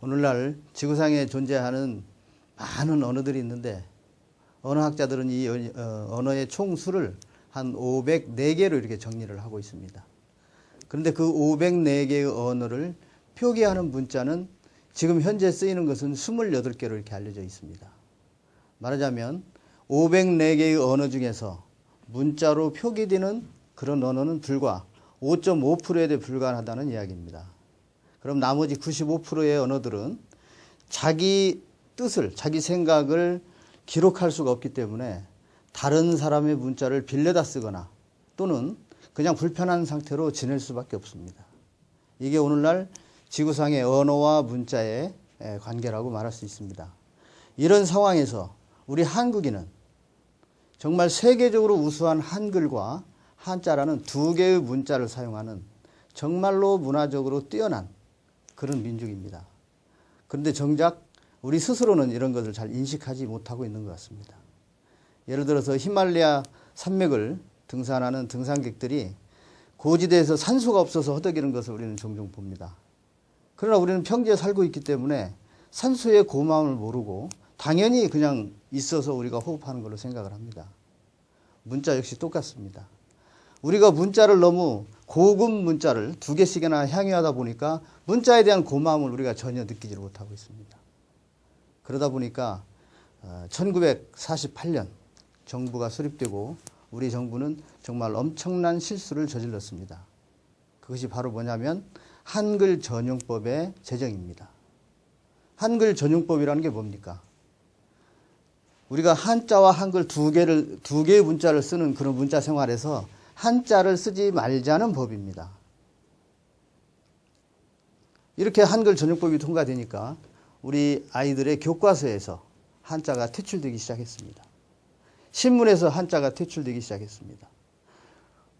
오늘날 지구상에 존재하는 많은 언어들이 있는데 언어학자들은 이 언어의 총수를 한 504개로 이렇게 정리를 하고 있습니다. 그런데 그 504개의 언어를 표기하는 문자는 지금 현재 쓰이는 것은 28개로 이렇게 알려져 있습니다. 말하자면 504개의 언어 중에서 문자로 표기되는 그런 언어는 불과 5.5%에 대해 불과하다는 이야기입니다. 그럼 나머지 95%의 언어들은 자기 뜻을, 자기 생각을 기록할 수가 없기 때문에 다른 사람의 문자를 빌려다 쓰거나 또는 그냥 불편한 상태로 지낼 수밖에 없습니다. 이게 오늘날 지구상의 언어와 문자의 관계라고 말할 수 있습니다. 이런 상황에서 우리 한국인은 정말 세계적으로 우수한 한글과 한자라는 두 개의 문자를 사용하는 정말로 문화적으로 뛰어난 그런 민족입니다. 그런데 정작 우리 스스로는 이런 것을 잘 인식하지 못하고 있는 것 같습니다. 예를 들어서 히말라야 산맥을 등산하는 등산객들이 고지대에서 산소가 없어서 허덕이는 것을 우리는 종종 봅니다. 그러나 우리는 평지에 살고 있기 때문에 산소의 고마움을 모르고 당연히 그냥 있어서 우리가 호흡하는 걸로 생각을 합니다. 문자 역시 똑같습니다. 우리가 문자를 너무 고급 문자를 2개씩이나 향유하다 보니까 문자에 대한 고마움을 우리가 전혀 느끼지 못하고 있습니다. 그러다 보니까 1948년 정부가 수립되고 우리 정부는 정말 엄청난 실수를 저질렀습니다. 그것이 바로 뭐냐면 한글 전용법의 제정입니다. 한글 전용법이라는 게 뭡니까? 우리가 한자와 한글 두 개의 문자를 쓰는 그런 문자 생활에서 한자를 쓰지 말자는 법입니다. 이렇게 한글 전용법이 통과되니까 우리 아이들의 교과서에서 한자가 퇴출되기 시작했습니다. 신문에서 한자가 퇴출되기 시작했습니다.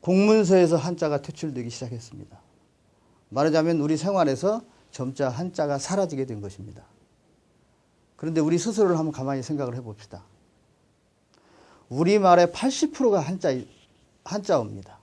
공문서에서 한자가 퇴출되기 시작했습니다. 말하자면 우리 생활에서 점차 한자가 사라지게 된 것입니다. 그런데 우리 스스로를 한번 가만히 생각을 해봅시다. 우리말의 80%가 한자어입니다.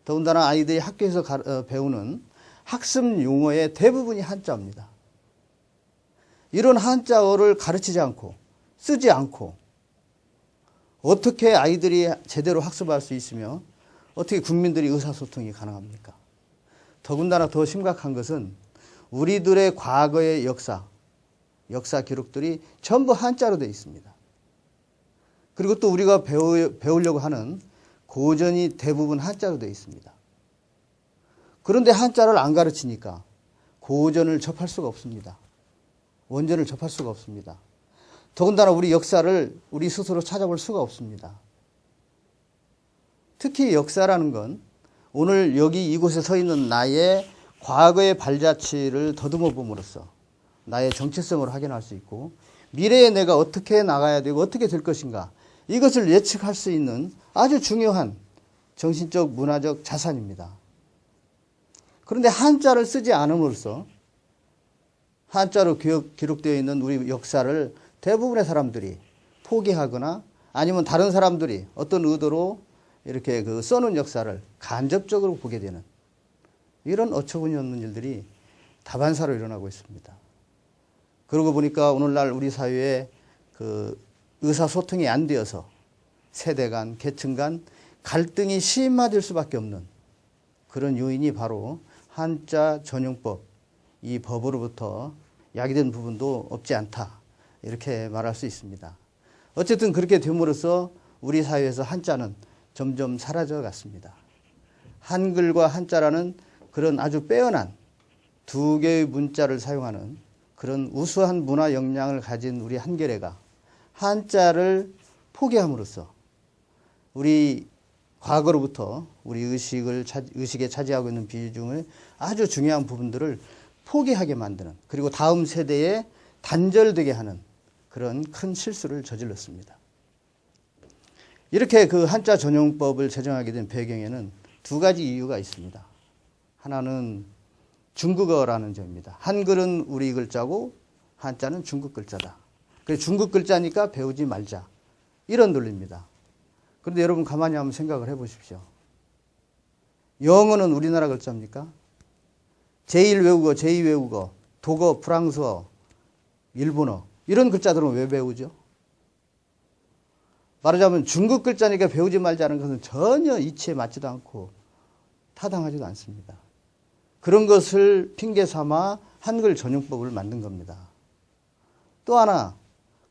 더군다나 아이들이 학교에서 배우는 학습 용어의 대부분이 한자어입니다. 이런 한자어를 가르치지 않고 쓰지 않고 어떻게 아이들이 제대로 학습할 수 있으며 어떻게 국민들이 의사소통이 가능합니까? 더군다나 더 심각한 것은 우리들의 과거의 역사 기록들이 전부 한자로 되어 있습니다. 그리고 또 우리가 배우려고 하는 고전이 대부분 한자로 되어 있습니다. 그런데 한자를 안 가르치니까 고전을 접할 수가 없습니다. 원전을 접할 수가 없습니다. 더군다나 우리 역사를 우리 스스로 찾아볼 수가 없습니다. 특히 역사라는 건 오늘 여기 이곳에 서 있는 나의 과거의 발자취를 더듬어 봄으로써 나의 정체성을 확인할 수 있고 미래에 내가 어떻게 나가야 되고 어떻게 될 것인가 이것을 예측할 수 있는 아주 중요한 정신적 문화적 자산입니다. 그런데 한자를 쓰지 않음으로써 한자로 기록되어 있는 우리 역사를 대부분의 사람들이 포기하거나 아니면 다른 사람들이 어떤 의도로 이렇게 써놓은 역사를 간접적으로 보게 되는 이런 어처구니 없는 일들이 다반사로 일어나고 있습니다. 그러고 보니까 오늘날 우리 사회에 의사소통이 안 되어서 세대 간, 계층 간 갈등이 심화될 수밖에 없는 그런 요인이 바로 한자 전용법, 이 법으로부터 야기된 부분도 없지 않다. 이렇게 말할 수 있습니다. 어쨌든 그렇게 됨으로써 우리 사회에서 한자는 점점 사라져 갔습니다. 한글과 한자라는 그런 아주 빼어난 두 개의 문자를 사용하는 그런 우수한 문화 역량을 가진 우리 한겨레가 한자를 포기함으로써 우리 과거로부터 우리 의식에 차지하고 있는 비중의 아주 중요한 부분들을 포기하게 만드는 그리고 다음 세대에 단절되게 하는 그런 큰 실수를 저질렀습니다. 이렇게 한자 전용법을 제정하게 된 배경에는 두 가지 이유가 있습니다. 하나는 중국어라는 점입니다. 한글은 우리 글자고 한자는 중국 글자다. 그래서 중국 글자니까 배우지 말자. 이런 논리입니다. 그런데 여러분 가만히 한번 생각을 해보십시오. 영어는 우리나라 글자입니까? 제1 외국어, 제2 외국어 독어, 프랑스어, 일본어 이런 글자들은 왜 배우죠? 말하자면 중국 글자니까 배우지 말자는 것은 전혀 이치에 맞지도 않고 타당하지도 않습니다. 그런 것을 핑계 삼아 한글 전용법을 만든 겁니다. 또 하나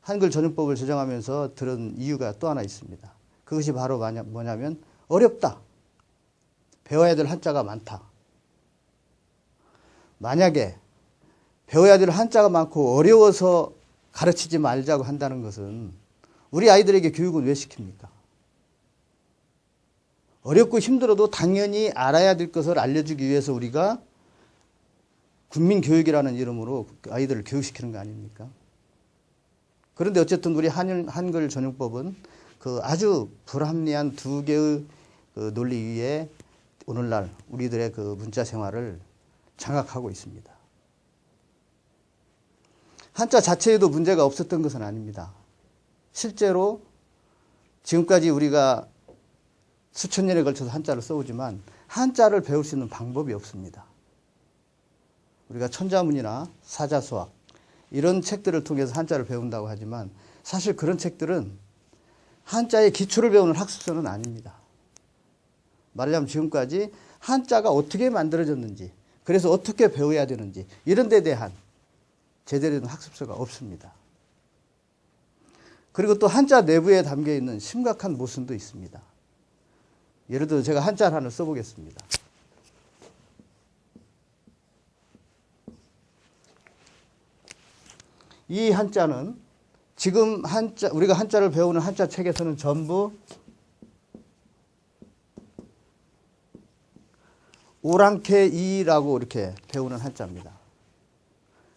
한글 전용법을 제정하면서 들은 이유가 또 하나 있습니다. 그것이 바로 뭐냐면 어렵다. 배워야 될 한자가 많다. 만약에 배워야 될 한자가 많고 어려워서 가르치지 말자고 한다는 것은 우리 아이들에게 교육은 왜 시킵니까? 어렵고 힘들어도 당연히 알아야 될 것을 알려주기 위해서 우리가 국민교육이라는 이름으로 아이들을 교육시키는 거 아닙니까? 그런데 어쨌든 우리 한글 전용법은 그 아주 불합리한 두 개의 그 논리 위에 오늘날 우리들의 그 문자 생활을 장악하고 있습니다. 한자 자체에도 문제가 없었던 것은 아닙니다. 실제로 지금까지 우리가 수천 년에 걸쳐서 한자를 써오지만 한자를 배울 수 있는 방법이 없습니다. 우리가 천자문이나 사자수학 이런 책들을 통해서 한자를 배운다고 하지만 사실 그런 책들은 한자의 기초를 배우는 학습서는 아닙니다. 말하자면 지금까지 한자가 어떻게 만들어졌는지 그래서 어떻게 배워야 되는지 이런 데 대한 제대로 된 학습서가 없습니다. 그리고 또 한자 내부에 담겨있는 심각한 모순도 있습니다. 예를 들어 제가 한자를 하나 써보겠습니다. 이 한자는 지금 우리가 한자를 배우는 한자 책에서는 전부 오랑캐이라고 이렇게 배우는 한자입니다.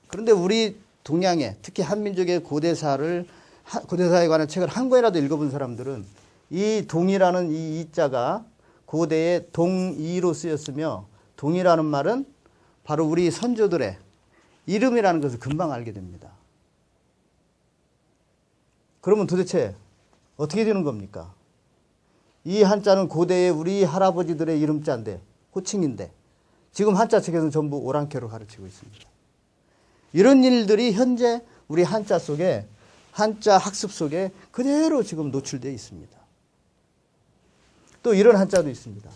그런데 우리 동양의 특히 한민족의 고대사에 관한 책을 한 권이라도 읽어본 사람들은 이 동이라는 이 이자가 고대에 동이로 쓰였으며 동이라는 말은 바로 우리 선조들의 이름이라는 것을 금방 알게 됩니다. 그러면 도대체 어떻게 되는 겁니까? 이 한자는 고대의 우리 할아버지들의 이름자인데 호칭인데 지금 한자 책에서는 전부 오랑캐로 가르치고 있습니다. 이런 일들이 현재 우리 한자 속에 한자 학습 속에 그대로 지금 노출되어 있습니다. 또 이런 한자도 있습니다.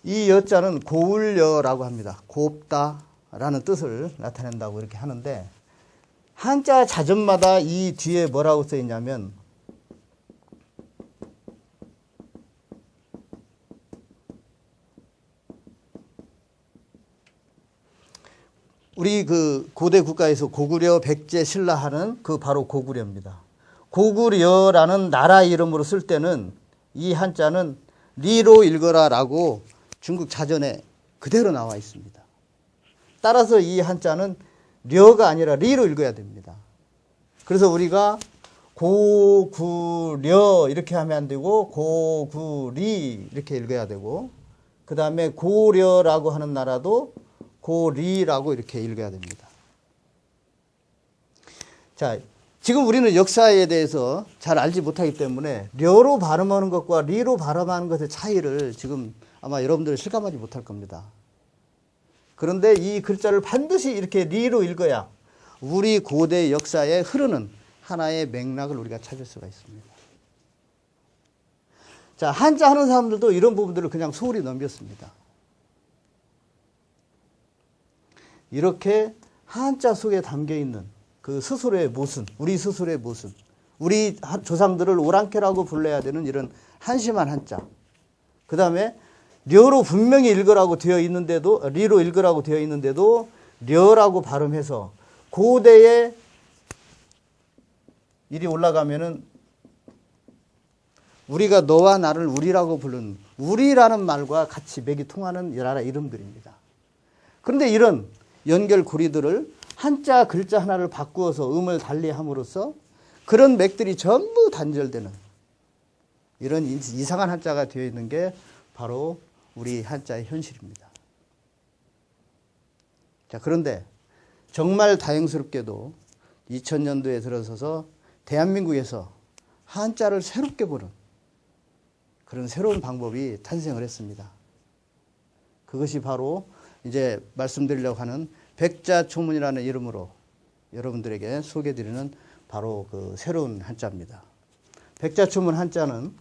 이 여자는 고울여라고 합니다. 곱다라는 뜻을 나타낸다고 이렇게 하는데 한자 자전마다 이 뒤에 뭐라고 써 있냐면 우리 그 고대 국가에서 고구려, 백제, 신라 하는 그 바로 고구려입니다. 고구려라는 나라 이름으로 쓸 때는 이 한자는 리로 읽어라라고 중국 자전에 그대로 나와 있습니다. 따라서 이 한자는 려가 아니라 리로 읽어야 됩니다. 그래서 우리가 고구려 이렇게 하면 안 되고 고구리 이렇게 읽어야 되고 그 다음에 고려라고 하는 나라도 고리라고 이렇게 읽어야 됩니다. 자, 지금 우리는 역사에 대해서 잘 알지 못하기 때문에 려로 발음하는 것과 리로 발음하는 것의 차이를 지금 아마 여러분들은 실감하지 못할 겁니다. 그런데 이 글자를 반드시 이렇게 리로 읽어야 우리 고대 역사에 흐르는 하나의 맥락을 우리가 찾을 수가 있습니다. 자, 한자 하는 사람들도 이런 부분들을 그냥 소홀히 넘겼습니다. 이렇게 한자 속에 담겨있는 그 스스로의 모순, 우리 스스로의 모순, 우리 조상들을 오랑캐라고 불러야 되는 이런 한심한 한자. 그 다음에 려로 분명히 읽으라고 되어 있는데도, 리로 읽으라고 되어 있는데도 려라고 발음해서 고대에 이리 올라가면은 우리가 너와 나를 우리라고 부르는 우리라는 말과 같이 맥이 통하는 나라 이름들입니다. 그런데 이런 연결고리들을 한자 글자 하나를 바꾸어서 음을 달리함으로써 그런 맥들이 전부 단절되는 이런 이상한 한자가 되어 있는 게 바로 우리 한자의 현실입니다. 자, 그런데 정말 다행스럽게도 2000년도에 들어서서 대한민국에서 한자를 새롭게 보는 그런 새로운 방법이 탄생을 했습니다. 그것이 바로 이제 말씀드리려고 하는 백자초문이라는 이름으로 여러분들에게 소개드리는 바로 그 새로운 한자입니다. 백자초문 한자는